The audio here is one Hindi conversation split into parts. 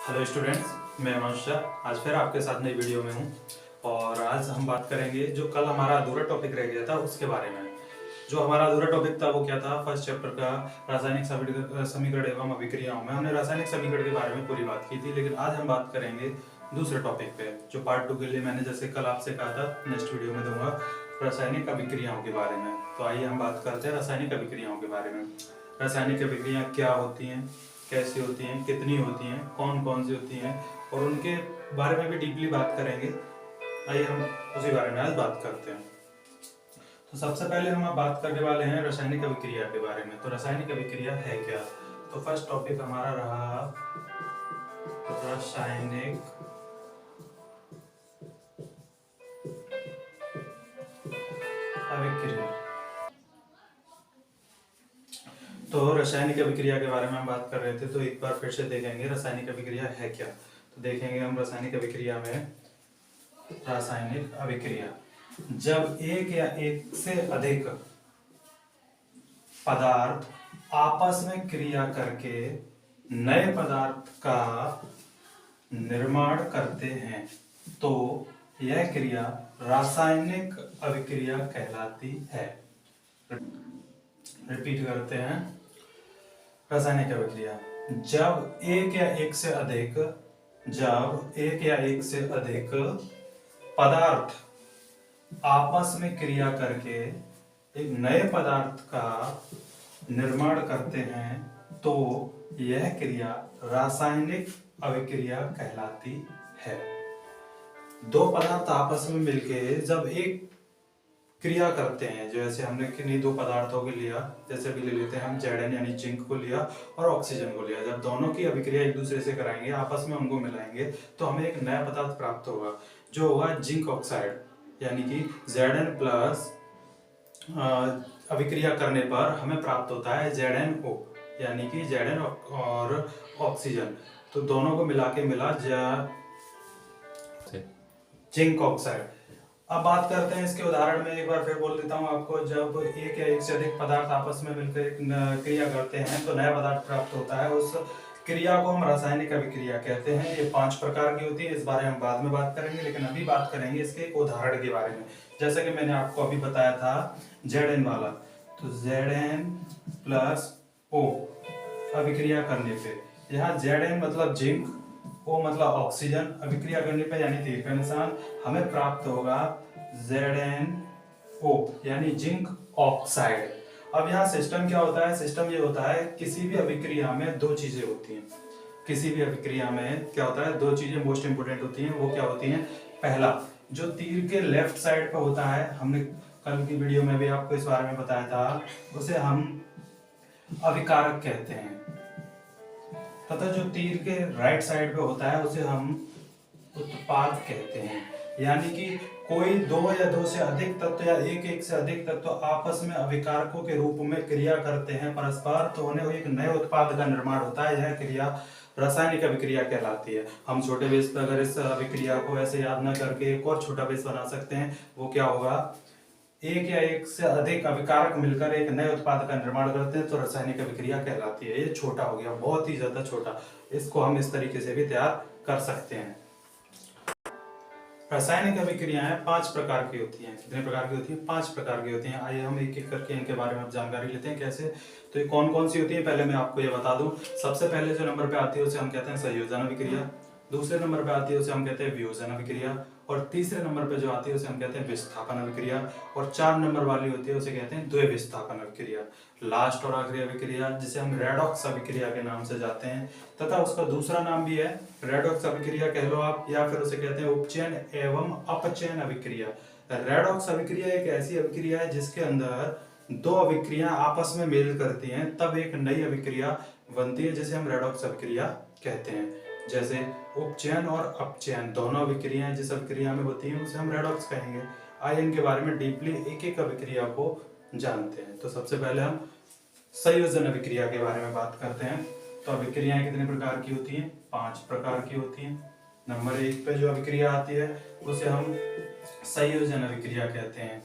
हेलो स्टूडेंट्स, मैं अमन शाह आज फिर आपके साथ नई वीडियो में हूँ। और आज हम बात करेंगे जो कल हमारा अधूरा टॉपिक रह गया था उसके बारे में। जो हमारा अधूरा टॉपिक था वो क्या था, फर्स्ट चैप्टर का रासायनिक समीकरण एवं अभिक्रियाओं में हमने रासायनिक समीकरण के बारे में पूरी बात की थी। लेकिन आज हम बात करेंगे दूसरे टॉपिक पे, जो पार्ट 2 के लिए मैंने जैसे कल आपसे कहा था नेक्स्ट वीडियो में दूंगा, रासायनिक अभिक्रियाओं के बारे में। तो आइए हम बात करते हैं रासायनिक अभिक्रियाओं के बारे में। रासायनिक अभिक्रियाएं क्या होती हैं, कैसी होती हैं, कितनी होती हैं, कौन कौन सी होती हैं, और उनके बारे में भी डीपली बात करेंगे। आइए हम उसी बारे में आज बात करते हैं। तो सबसे पहले हम अब बात करने वाले हैं रासायनिक अभिक्रिया के बारे में। तो रासायनिक अभिक्रिया है क्या? तो फर्स्ट टॉपिक हमारा रहा रासायनिक अभिक्रिया। तो रासायनिक अभिक्रिया के बारे में हम बात कर रहे थे, तो एक बार फिर से देखेंगे रासायनिक अभिक्रिया है क्या। तो देखेंगे हम रासायनिक अभिक्रिया में, रासायनिक अभिक्रिया जब एक या एक से अधिक पदार्थ आपस में क्रिया करके नए पदार्थ का निर्माण करते हैं तो यह क्रिया रासायनिक अभिक्रिया कहलाती है। रिपीट करते हैं, रासायनिक अभिक्रिया जब एक या एक से अधिक पदार्थ आपस में क्रिया करके एक नए पदार्थ का निर्माण करते हैं तो यह क्रिया रासायनिक अभिक्रिया कहलाती है। दो पदार्थ आपस में मिलके जब एक क्रिया करते हैं, जैसे हमने किन्हीं दो पदार्थों को लिया, जैसे भी ले लेते हैं हम Zn यानी जिंक को लिया और ऑक्सीजन को लिया, जब दोनों की अभिक्रिया एक दूसरे से कराएंगे, आपस में उनको मिलाएंगे तो हमें एक नया पदार्थ प्राप्त होगा, जो होगा जिंक ऑक्साइड, यानी कि Zn प्लस अभिक्रिया करने पर हमें प्राप्त होता है ZnO, यानी कि Zn और ऑक्सीजन, तो दोनों को मिला के मिला जिंक ऑक्साइड। अब बात करते हैं इसके उदाहरण में, एक बार फिर बोल देता हूं आपको। जब एक या एक से अधिक पदार्थ आपस में मिलकर एक क्रिया करते हैं तो नया पदार्थ प्राप्त होता है, उस क्रिया को हम रासायनिक अभिक्रिया कहते हैं। ये 5 प्रकार की होती है, इस बारे में हम बाद में बात करेंगे, लेकिन अभी बात करेंगे इसके एक उदाहरण के बारे में। जैसे कि मैंने आपको अभी बताया था Zn वाला, तो Zn प्लस O अभिक्रिया करने पे, यहाँ Zn मतलब जिंक, O मतलब ऑक्सीजन, अभिक्रिया करने पे यानी तीर का निशान, हमें प्राप्त होगा ZnO यानी जिंक ऑक्साइड। अब यहाँ सिस्टम क्या होता है? सिस्टम ये होता है, किसी भी अभिक्रिया में दो चीजें होती हैं। किसी भी अभिक्रिया में क्या होता है? दो चीजें मोस्ट इंपोर्टेंट होती हैं। वो क्या होती हैं? पहला, जो तीर के लेफ्ट साइड पे होता है, हमने कल की वीडियो में भी आपको इस बारे में बताया था, उसे हम अभिकारक कहते हैं, तथा जो तीर के राइट साइड पे होता है उसे हम उत्पाद कहते हैं। यानी कि कोई दो या दो से अधिक तत्व या एक से अधिक तत्व आपस में अभिकारकों के रूप में क्रिया करते हैं परस्पर, तो उन्हें एक नए उत्पाद का निर्माण होता है। यह क्रिया रासायनिक अभिक्रिया कहलाती है। हम छोटे बेस पर अगर इस अभिक्रिया को ऐसे याद न करके एक और छोटा बेस बना सकते हैं, वो क्या होगा? एक या एक से अधिक अभिकारक मिलकर एक नए उत्पाद का निर्माण करते हैं तो रासायनिक अभिक्रिया कहलाती है। ये छोटा हो गया, बहुत ही ज्यादा छोटा, इसको हम इस तरीके से भी तैयार कर सकते हैं। रासायनिक अभिक्रियाएं 5 प्रकार की होती हैं। कितने प्रकार की होती हैं? 5 प्रकार की होती हैं। आइए हम एक एक करके इनके बारे में जानकारी लेते हैं कैसे। तो ये कौन कौन सी होती है, पहले मैं आपको ये बता दूं। सबसे पहले जो नंबर पे आती है उसे हम कहते हैं संयोजन अभिक्रिया, दूसरे नंबर पे आती है उसे हम कहते हैं वियोजन अभिक्रिया, और तीसरे नंबर पे जो आती है उसे हम कहते हैं विस्थापन अभिक्रिया, और 4 नंबर वाली होती है उसे कहते हैं द्वय विस्थापन अभिक्रिया। लास्ट और आखिरी अभिक्रिया जिसे हम रेडॉक्स अभिक्रिया के नाम से जाते हैं, तथा उसका दूसरा नाम भी है रेडॉक्स अभिक्रिया कह लो आप, या फिर उसे कहते हैं उपचयन एवं अपचयन अभिक्रिया। रेडॉक्स अभिक्रिया एक ऐसी अभिक्रिया है जिसके अंदर दो अभिक्रिया आपस में मेल करती हैं, तब एक नई अभिक्रिया बनती है जिसे हम रेडॉक्स अभिक्रिया कहते हैं। जैसे उपचयन और अपचयन दोनों अभिक्रियाएं जिस अभिक्रिया में होती हैं उसे हम रेडॉक्स कहेंगे। आइए इनके बारे में डीपली एक एक अभिक्रिया को जानते हैं। तो सबसे पहले हम संयोजन अभिक्रिया के बारे में बात करते हैं। तो अभिक्रियाएं कितने प्रकार की होती हैं? 5 प्रकार की होती हैं। नंबर 1 पे जो अभिक्रिया आती है उसे हम संयोजन अभिक्रिया कहते हैं।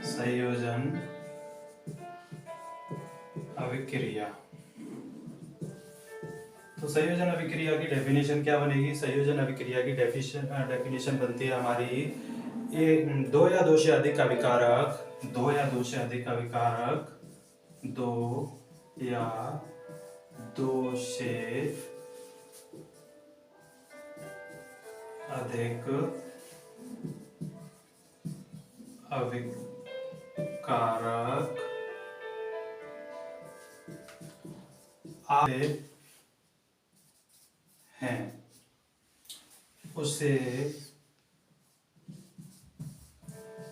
संयोजन अभिक्रिया तो संयोजन अभिक्रिया की डेफिनेशन क्या बनेगी? संयोजन अभिक्रिया की डेफिनेशन बनती है हमारी, एक दो या दो से अधिक अभिकारक, दो या दो से अधिक अभिकारक, दो या दो से अधिक अभिकारक आते हैं उसे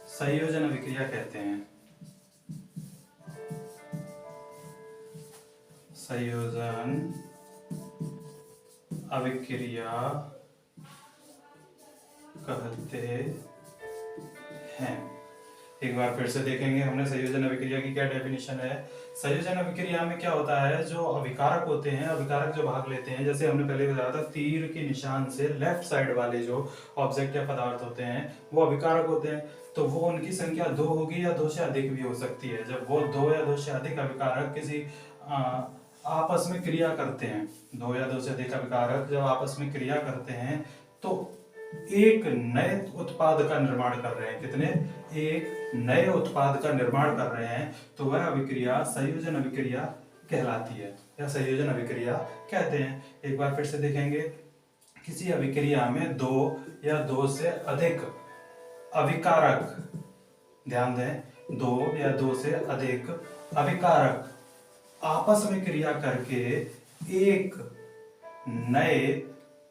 संयोजन अभिक्रिया कहते हैं। संयोजन अभिक्रिया कहते हैं। एक बार फिर से देखेंगे हमने संयोजन अभिक्रिया की क्या डेफिनेशन है। संयोजन अभिक्रिया में क्या होता है, जो अभिकारक होते हैं, अभिकारक जो भाग लेते हैं, जैसे हमने पहले बताया था, तीर के निशान से लेफ्ट साइड वाले जो ऑब्जेक्ट या पदार्थ होते हैं वो अभिकारक होते हैं। तो वो उनकी संख्या दो होगी या दो से अधिक भी हो सकती है। जब वो दो या दो से अधिक अभिकारक किसी आपस में क्रिया करते हैं, दो या दो से अधिक अभिकारक जब आपस में क्रिया करते हैं तो एक नए उत्पाद का निर्माण कर रहे हैं। कितने? एक नए उत्पाद का निर्माण कर रहे हैं, तो वह अभिक्रिया संयोजन अभिक्रिया कहलाती है या संयोजन अभिक्रिया कहते हैं। एक बार फिर से देखेंगे, किसी अभिक्रिया में दो या दो से अधिक अभिकारक, ध्यान दें, दो या दो से अधिक अभिकारक आपस में क्रिया करके एक नए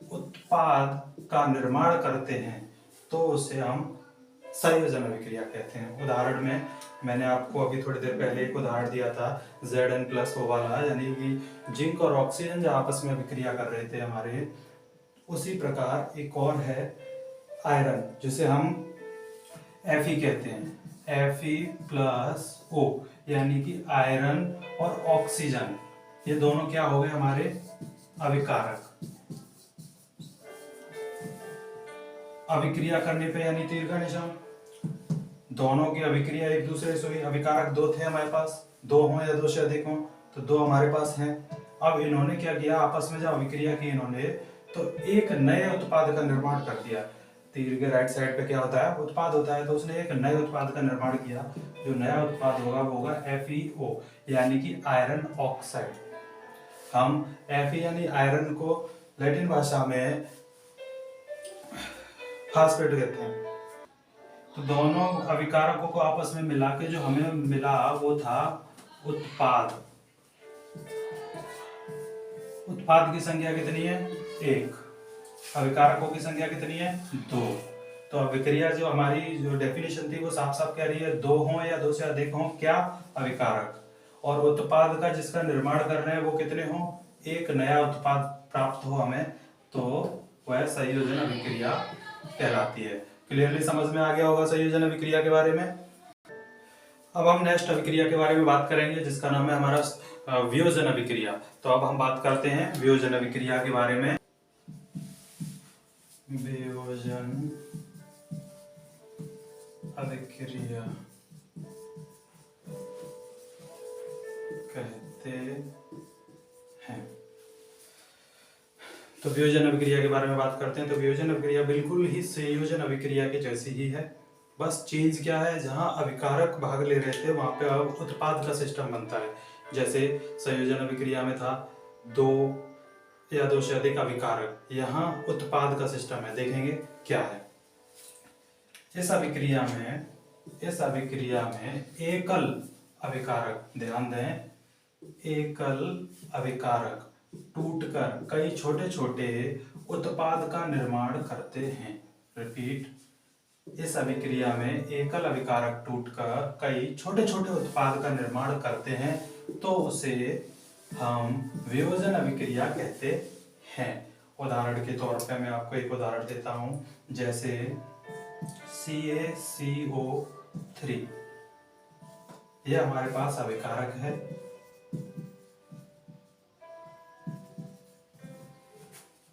उत्पाद का निर्माण करते हैं, तो उसे हम संयोजन अभिक्रिया कहते हैं। उदाहरण में मैंने आपको अभी थोड़ी देर पहले एक उदाहरण दिया था Zn+O वाला, यानी कि जिंक और ऑक्सीजन जो आपस में अभिक्रिया कर रहे थे हमारे, उसी प्रकार एक और है आयरन, जिसे हम Fe कहते हैं, Fe+O, यानी कि आयरन और ऑक्सीजन, ये दोनों क्या हो गए हमारे? अभिकारक। अभिक्रिया करने पे यानी तीर का निशान, दोनों की अभिक्रिया एक दूसरे से हुई। अभिकारक दो थे हमारे पास, दो हों या दो से अधिक हों, तो दो हमारे पास हैं। अब इन्होंने क्या किया, आपस में जब अभिक्रिया की इन्होंने, तो एक नए उत्पाद का निर्माण कर दिया। तीर के राइट साइड पे क्या होता है? उत्पाद होता है। तो उसने एक नए उत्पाद का निर्माण किया। जो नया उत्पाद होगा वो होगा FeO, यानी कि आयरन ऑक्साइड। हम Fe यानी आयरन को लैटिन भाषा में फास्फेट कहते हैं। तो दोनों अभिकारकों को आपस में मिला के जो हमें मिला वो था उत्पाद। उत्पाद की संख्या कितनी है? एक। अभिकारकों की संख्या कितनी है? दो। तो अभिक्रिया जो हमारी जो डेफिनेशन थी वो साफ साफ कह रही है, दो हों या दो से अधिक हों क्या? अभिकारक। और उत्पाद का जिसका निर्माण कर रहे हैं वो कितने हों? एक नया उत्पाद प्राप्त हो हमें, तो वह संयोजन अभिक्रिया कहलाती है। क्लियरली समझ में आ गया होगा संयोजन अभिक्रिया के बारे में। अब हम नेक्स्ट अभिक्रिया के बारे में बात करेंगे, जिसका नाम है हमारा वियोजन अभिक्रिया। तो अब हम बात करते हैं वियोजन अभिक्रिया के बारे में। वियोजन अभिक्रिया कहते हैं। तो वियोजन अभिक्रिया के बारे में बात करते हैं। तो वियोजन अभिक्रिया बिल्कुल ही संयोजन अभिक्रिया के जैसी ही है, बस चीज क्या है, जहां अभिकारक भाग ले रहे थे वहां पे अब उत्पाद का सिस्टम बनता है। जैसे संयोजन अभिक्रिया में था दो या दो से अधिक अभिकारक, यहाँ उत्पाद का सिस्टम है। देखेंगे क्या है। इस अभिक्रिया में एकल अभिकारक, ध्यान दें, एकल अभिकारक टूटकर कई छोटे छोटे उत्पाद का निर्माण करते हैं। रिपीट, इस अभिक्रिया में एकल अभिकारक टूटकर कई छोटे छोटे उत्पाद का निर्माण करते हैं, तो उसे हम वियोजन अभिक्रिया कहते हैं। उदाहरण के तौर पे मैं आपको एक उदाहरण देता हूं, जैसे CaCO3, यह हमारे पास अभिकारक है।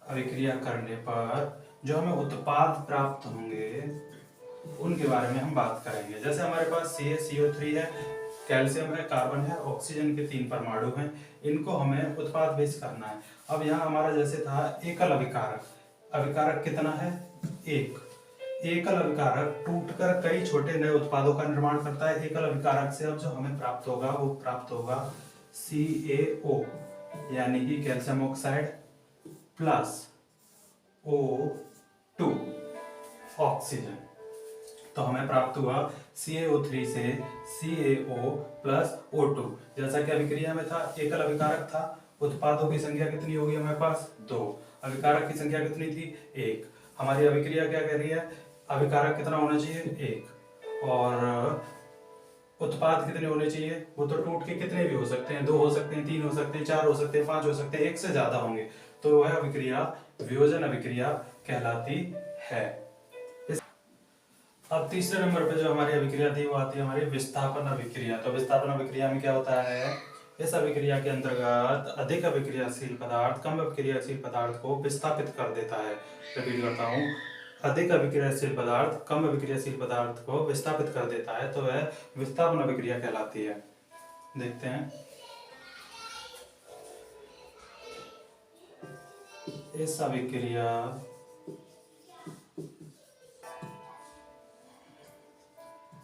अभिक्रिया करने पर जो हमें उत्पाद प्राप्त होंगे उनके बारे में हम बात करेंगे। जैसे हमारे पास CaCO3 है, कैल्शियम है, कार्बन है, ऑक्सीजन के 3 परमाणु हैं। इनको हमें उत्पाद बेस करना है। अब यहाँ हमारा जैसे था एकल अभिकारक, अभिकारक कितना है? एक। एकल अभिकारक टूटकर कई छोटे नए उत्पादों का निर्माण करता है। एकल अभिकारक से अब जो हमें प्राप्त होगा वो प्राप्त होगा CaO, यानी कि calcium oxide plus O2 oxygen. तो हमें प्राप्त हुआ CaO3 से CaO प्लस O2। जैसा कि अभिक्रिया में था, एकल अभिकारक था, उत्पादों की संख्या कितनी होगी हमारे पास? 2। अभिकारक की संख्या कितनी थी? 1। हमारी अभिक्रिया क्या कह रही है? अभिकारक कितना होना चाहिए? 1। और उत्पाद कितने होने चाहिए? वो तो टूट के कितने भी हो सकते हैं, 2 हो सकते हैं, 3 हो सकते हैं, 4 हो सकते हैं, 5 हो सकते हैं, 1 से ज्यादा होंगे। तो वह अभिक्रिया वियोजन अभिक्रिया कहलाती है। अब तीसरे नंबर पे जो हमारी अभिक्रिया थी वो आती है हमारी विस्थापन अभिक्रिया। तो विस्थापन अभिक्रिया में क्या होता है? इस अभिक्रिया के अंतर्गत अधिक अभिक्रियाशील पदार्थ कम अभिक्रियाशील पदार्थ को विस्थापित कर देता है। रिपीट करता हूँ, अधिक अभिक्रियाशील पदार्थ कम अभिक्रियाशील पदार्थ को विस्थापित कर देता है, तो वह विस्थापन अभिक्रिया कहलाती है। देखते हैं, इस अभिक्रिया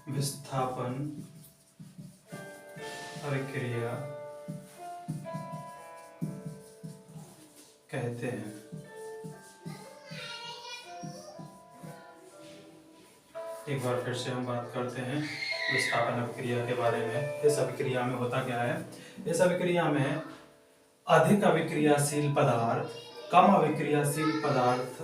विस्थापन अभिक्रिया कहते हैं। एक बार फिर से हम बात करते हैं विस्थापन अभिक्रिया के बारे में। इस अभिक्रिया में होता क्या है? इस अभिक्रिया में अधिक अभिक्रियाशील पदार्थ कम अभिक्रियाशील पदार्थ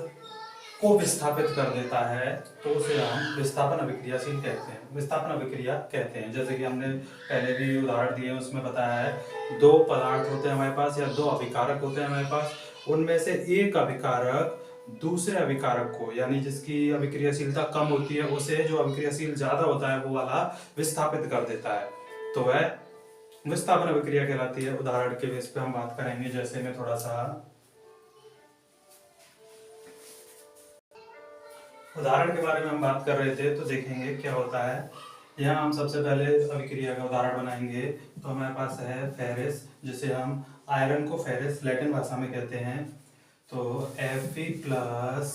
को विस्थापित कर देता है, तो उसे हम विस्थापन अभिक्रियाशील कहते हैं, विस्थापन अभिक्रिया कहते हैं। जैसे कि हमने पहले भी उदाहरण दिए, उसमें बताया है 2 पदार्थ होते हैं हमारे पास या 2 अभिकारक होते हैं हमारे पास, उनमें से एक अभिकारक दूसरे अभिकारक को, यानी जिसकी अभिक्रियाशीलता कम होती है उसे जो अभिक्रियाशील ज्यादा होता है वो वाला विस्थापित कर देता है, तो वह विस्थापन अभिक्रिया कहलाती है। उदाहरण के बेस पे हम बात करेंगे। जैसे मैं थोड़ा सा उदाहरण के बारे में हम बात कर रहे थे, तो देखेंगे क्या होता है। यहाँ हम सबसे पहले अभिक्रिया का उदाहरण बनाएंगे। तो हमारे पास है फेरिस, जिसे हम आयरन को फेरिस लैटिन भाषा में कहते हैं। तो Fe प्लस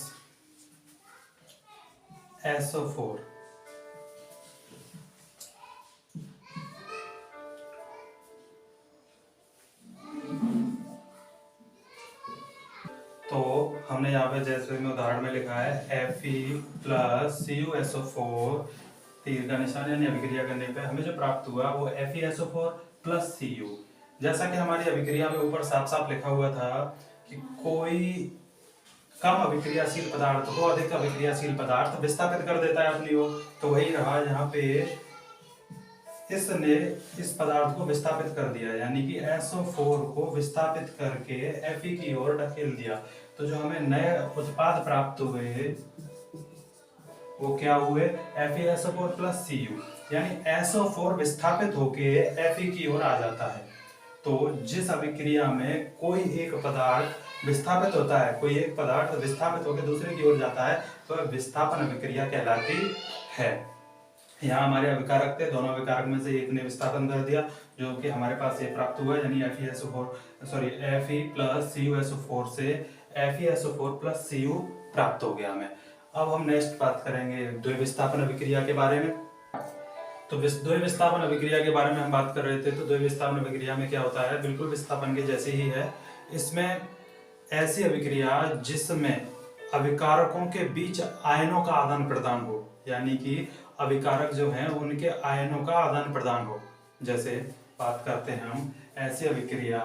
SO4 तो हमने यहाँ पे जैसे में उदाहरण में लिखा है Fe प्लस CuSO4, तीर का निशान यानी अभिक्रिया करने पे हमें जो प्राप्त हुआ वो FeSO4 प्लस Cu। जैसा कि हमारी अभिक्रिया में ऊपर साफ साफ लिखा हुआ था कि कोई कम अभिक्रियाशील पदार्थ को अधिक अभिक्रियाशील पदार्थ विस्थापित कर देता है अपनी ओर, तो वही रहा यहाँ पे, इसने इस पदार्थ को विस्थापित कर दिया, यानी कि SO4 को विस्थापित करके Fe की ओर ढकेल दिया। तो जो हमें नए उत्पाद प्राप्त हुए वो क्या हुए? FeSO4 प्लस Cu, यानी SO4 विस्थापित होके Fe की ओर आ जाता है। तो जिस अभिक्रिया में कोई एक पदार्थ विस्थापित होता है, कोई एक पदार्थ विस्थापित होकर दूसरे की ओर जाता है, तो वह अभिक्रिया कहलाती है। यहाँ हमारे अभिकारक थे, दोनों अभिकारक में से एक ने विस्थापन कर दिया, जो कि हमारे पास ये प्राप्त हुआ, यानी Fe प्लस CuSO4 से FeSO4 प्लस Cu प्राप्त हो गया हमें। अब हम नेक्स्ट बात करेंगे द्वैविस्थापन अभिक्रिया के बारे में। तो द्वैविस्थापन अभिक्रिया के बारे में हम बात कर रहे थे। तो द्वैविस्थापन अभिक्रिया में क्या होता है? बिल्कुल विस्थापन के जैसे ही है। इसमें ऐसी अभिक्रिया जिसमें अभिकारकों के बीच आयनों का आदान प्रदान हो, यानी कि अभिकारक जो हैं उनके आयनों का आदान प्रदान हो। जैसे बात करते हैं हम ऐसी अभिक्रिया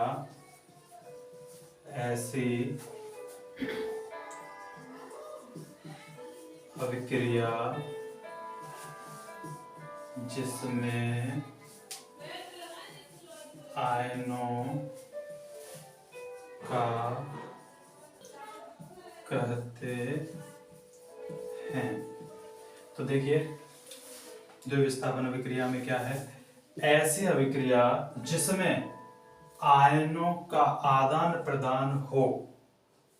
जिसमें आयनों का कहते हैं। तो देखिए द्वैविस्थापन अभिक्रिया में क्या है? ऐसी अभिक्रिया जिसमें आयनों का आदान प्रदान हो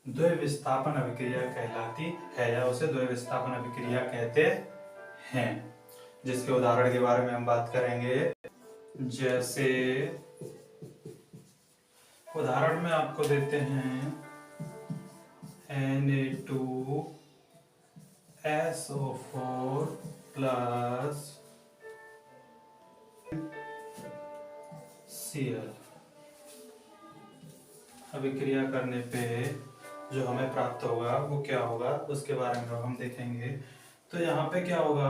द्वैविस्थापन अभिक्रिया कहलाती है, या उसे द्वैविस्थापन अभिक्रिया कहते हैं। जिसके उदाहरण के बारे में हम बात करेंगे। जैसे उदाहरण में आपको देते हैं Na2SO4 प्लस Cl। अभिक्रिया करने पे जो हमें प्राप्त होगा वो क्या होगा उसके बारे में हम देखेंगे। तो यहाँ पे क्या होगा,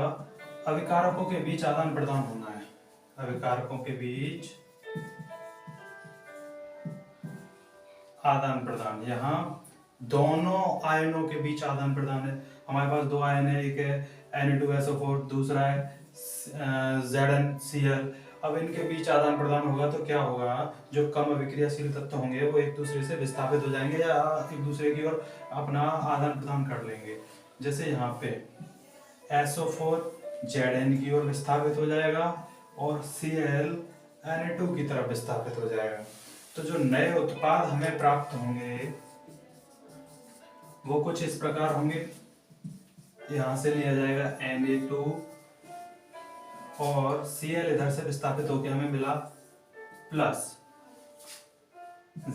अभिकारकों के बीच आदान प्रदान होना है। अभिकारकों के बीच आदान प्रदान, यहाँ दोनों आयनों के बीच आदान प्रदान है। हमारे पास दो आयन है, एक है Na2SO4, दूसरा है ZnCl। अब इनके बीच आदान प्रदान होगा तो क्या होगा, जो कम अभिक्रियाशील तत्व होंगे वो एक दूसरे से विस्थापित हो जाएंगे या एक दूसरे की ओर अपना आदान प्रदान कर लेंगे। जैसे यहाँ पे SO4 Zn की ओर विस्थापित हो जाएगा और Cl Na2 की तरफ विस्थापित हो जाएगा। तो जो नए उत्पाद हमें प्राप्त होंगे वो कुछ इस प्रकार होंगे। यहां से लिया जाएगा Na2 और Cl इधर से विस्थापित होकर हमें मिला प्लस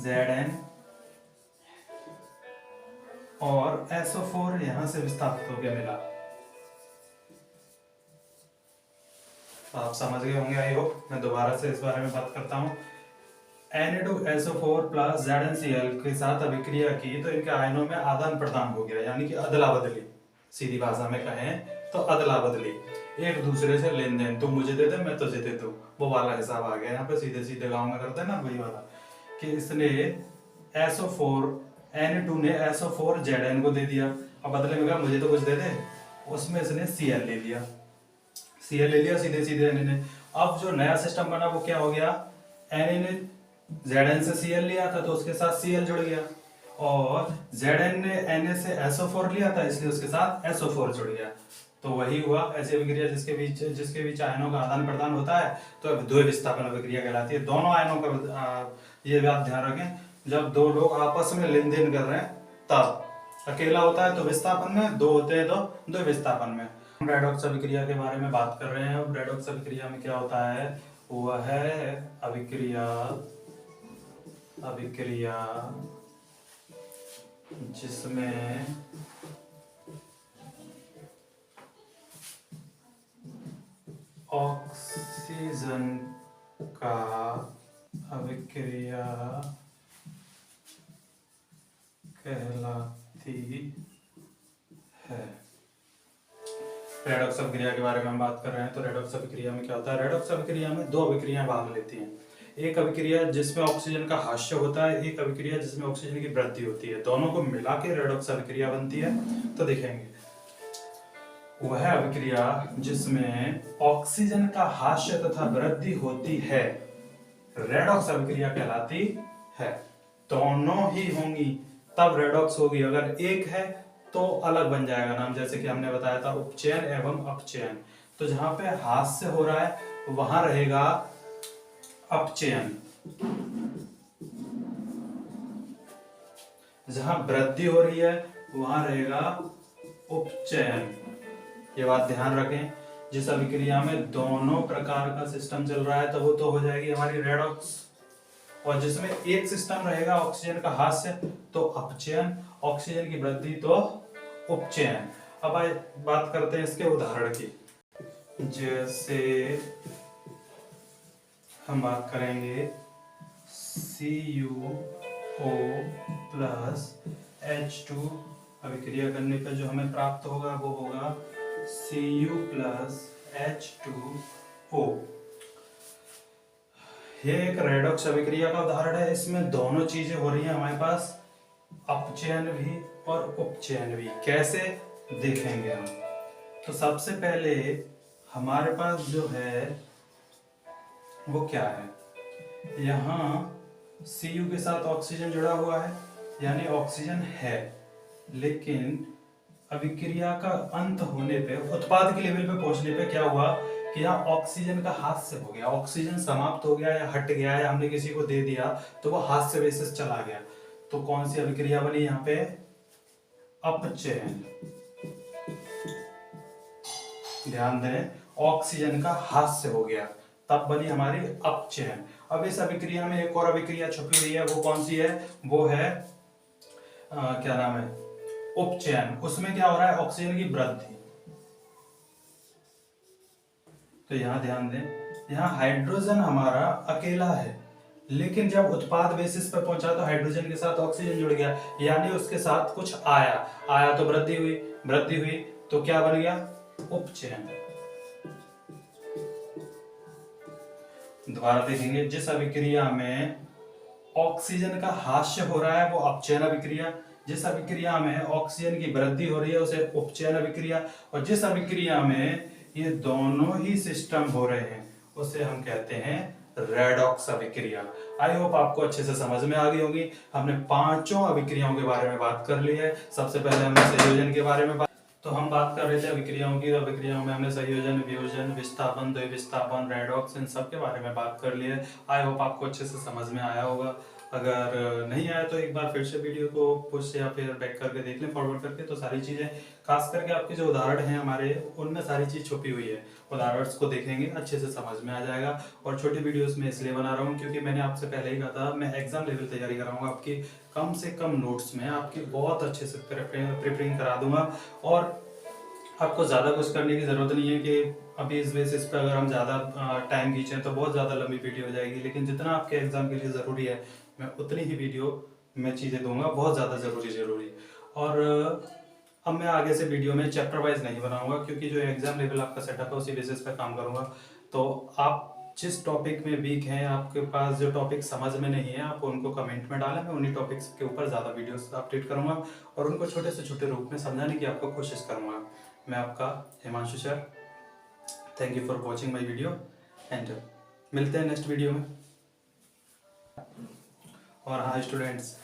Zn और SO4 यहां से विस्थापित होकर मिला। आप समझ गए होंगे आई होप। मैं दोबारा से इस बारे में बात करता हूं। Na2SO4 प्लस ZnCl के साथ अभिक्रिया की तो इनके आयनों में आदान प्रदान हो गया, यानी कि अदला बदली। सीधी भाषा में कहें तो अदला बदली, एक दूसरे से लेन देन, तुम मुझे दे दे मैं तुझे दे दूं, वो वाला हिसाब आ गया। यहाँ पे सीधे सीधे गाँव में करते हैं ना वही वाला, कि इसने SO4 Na2 ने SO4 Zn को दे दिया। अब बदले में कहा मुझे तो कुछ दे दे, उसमें इसने Cl ले लिया, Cl ले लिया सीधे सीधे Na ने। अब जो नया सिस्टम बना वो क्या हो गया, Na ने Zn से Cl लिया था तो उसके साथ Cl जुड़ गया, और Zn ने Na से SO4 लिया था इसलिए उसके साथ SO4 जुड़ गया। तो वही हुआ ऐसी अभिक्रिया जिसके बीच आयनों का आदान प्रदान होता है तो द्वैय विस्थापन अभिक्रिया कहलाती है। दोनों आयनों का ये बात ध्यान रखें, जब दो लोग आपस में लेन देन कर रहे हैं तब अकेला होता है तो विस्थापन में, दो होते हैं तो द्वैय विस्थापन में। हम रेडॉक्स अभिक्रिया के बारे में बात कर रहे हैं। अब रेडॉक्स अभिक्रिया में क्या होता है, वह है अभिक्रिया जिसमें ऑक्सीजन का अभिक्रिया कहलाती है। रेडॉक्स अभिक्रिया के बारे में हम बात कर रहे हैं। तो रेडॉक्स अभिक्रिया में क्या होता है, रेडॉक्स अभिक्रिया में दो अभिक्रियाएं भाग लेती हैं। एक अभिक्रिया जिसमें ऑक्सीजन का हास्य होता है, एक अभिक्रिया जिसमें ऑक्सीजन की वृद्धि होती है। दोनों को मिला के रेडॉक्स अभिक्रिया बनती है। तो देखेंगे वह अभिक्रिया जिसमें ऑक्सीजन का हास्य तथा वृद्धि होती है रेडॉक्स अभिक्रिया कहलाती है। दोनों ही होंगी तब रेडॉक्स होगी, अगर एक है तो अलग बन जाएगा नाम, जैसे कि हमने बताया था उपचयन एवं अपचयन। तो जहां पे हास्य हो रहा है वहां रहेगा अपचयन, जहां वृद्धि हो रही है वहां रहेगा उपचयन। ये बात ध्यान रखें, जिस अभिक्रिया में दोनों प्रकार का सिस्टम चल रहा है तो वो तो हो जाएगी हमारी रेडॉक्स, और जिसमें एक सिस्टम रहेगा ऑक्सीजन का हास्य तो अपचयन, ऑक्सीजन की वृद्धि तो उपचयन। अब आइए बात करते हैं इसके उदाहरण की। जैसे हम बात करेंगे CuO प्लस H2 अभिक्रिया करने पर जो हमें प्राप्त होगा वो होगा Cu प्लस H2O। ये एक रेडॉक्स अभिक्रिया का उदाहरण है। इसमें दोनों चीजें हो रही हैं हमारे पास, अपचयन भी और उपचयन भी। कैसे देखेंगे हम, तो सबसे पहले हमारे पास जो है वो क्या है, यहाँ Cu के साथ ऑक्सीजन जुड़ा हुआ है यानी ऑक्सीजन है, लेकिन अभिक्रिया का अंत होने पे, उत्पाद के लेवल पे पहुंचने पे क्या हुआ कि यहाँ ऑक्सीजन का हास्य हो गया, ऑक्सीजन समाप्त हो गया या हट गया या हमने किसी को दे दिया तो वो हास्य बेसिस चला गया। तो कौन सी अभिक्रिया बनी यहाँ पे, अपचयन। ध्यान दें, ऑक्सीजन का हास्य हो गया तब बनी हमारी अपचयन। अब इस अभिक्रिया में एक और अभिक्रिया छुपी हुई है, वो कौन सी है? वो है क्या नाम है, उपचयन। उसमें क्या हो रहा है? ऑक्सीजन की वृद्धि। तो यहां ध्यान दें, यहाँ हाइड्रोजन हमारा अकेला है, लेकिन जब उत्पाद बेसिस पर पहुंचा तो हाइड्रोजन के साथ ऑक्सीजन जुड़ गया, यानी उसके साथ कुछ आया तो वृद्धि हुई, तो क्या बन गया? उपचयन। दोबारा देखेंगे, जिस अभिक्रिया में ऑक्सीजन का ह्रास हो रहा है वो अपचयन अभिक्रिया, जिस अभिक्रिया में ऑक्सीजन की वृद्धि हो रही है उसे उपचयन अभिक्रिया, और जिस अभिक्रिया में ये दोनों ही सिस्टम हो रहे हैं उसे हम कहते हैं रेडॉक्स अभिक्रिया। आई होप आपको अच्छे से समझ में आ गई होगी। हमने पांचों अभिक्रियाओं के बारे में बात कर ली है। सबसे पहले हमने संयोजन के बारे में तो हम बात कर रहे थे अभिक्रियाओं की। अभिक्रियाओं में हमने संयोजन, वियोजन, विस्थापन, द्विविस्थापन, रेडॉक्स, इन सब के बारे में बात कर ली है। आई होप आपको अच्छे से समझ में आया होगा। अगर नहीं आया तो एक बार फिर से वीडियो को पुश या फिर बैक करके देख लें, फॉरवर्ड करके, तो सारी चीज़ें, खास करके आपके जो उदाहरण हैं हमारे, उनमें सारी चीज़ छुपी हुई है। उदाहरण को देखेंगे अच्छे से समझ में आ जाएगा। और छोटी वीडियोस में इसलिए बना रहा हूँ क्योंकि मैंने आपसे पहले ही कहा था मैं एग्जाम लेवल तैयारी कराऊंगा आपकी, कम से कम नोट्स में आपकी बहुत अच्छे से प्रिपरेटिंग करा दूंगा। और आपको ज़्यादा कुछ करने की ज़रूरत नहीं है कि अभी इस बेसिस पे अगर हम ज़्यादा टाइम खींचें तो बहुत ज़्यादा लंबी वीडियो हो जाएगी, लेकिन जितना आपके एग्ज़ाम के लिए ज़रूरी है मैं उतनी ही वीडियो में चीज़ें दूंगा, बहुत ज़्यादा ज़रूरी। और अब मैं आगे से वीडियो में चैप्टर वाइज नहीं बनाऊंगा क्योंकि जो एग्ज़ाम लेवल आपका सेटअप है उसी बेसिस पे काम करूंगा। तो आप जिस टॉपिक में वीक हैं, आपके पास जो टॉपिक समझ में नहीं है, आप उनको कमेंट में डालें, मैं उन्हीं टॉपिक्स के ऊपर ज़्यादा वीडियोस अपडेट करूंगा और उनको छोटे से छोटे रूप में समझाने की आपको कोशिश करूंगा। मैं आपका Himanshu sir, thank you for watching my video and मिलते हैं नेक्स्ट वीडियो में। और हाँ स्टूडेंट्स,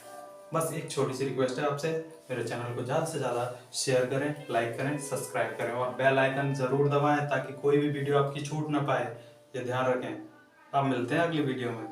बस एक छोटी सी रिक्वेस्ट है आपसे, मेरे चैनल को ज़्यादा से ज़्यादा शेयर करें, लाइक करें, सब्सक्राइब करें और बेल आइकन ज़रूर दबाएं ताकि कोई भी वीडियो आपकी छूट ना पाए। ये ध्यान रखें। अब मिलते हैं अगली वीडियो में।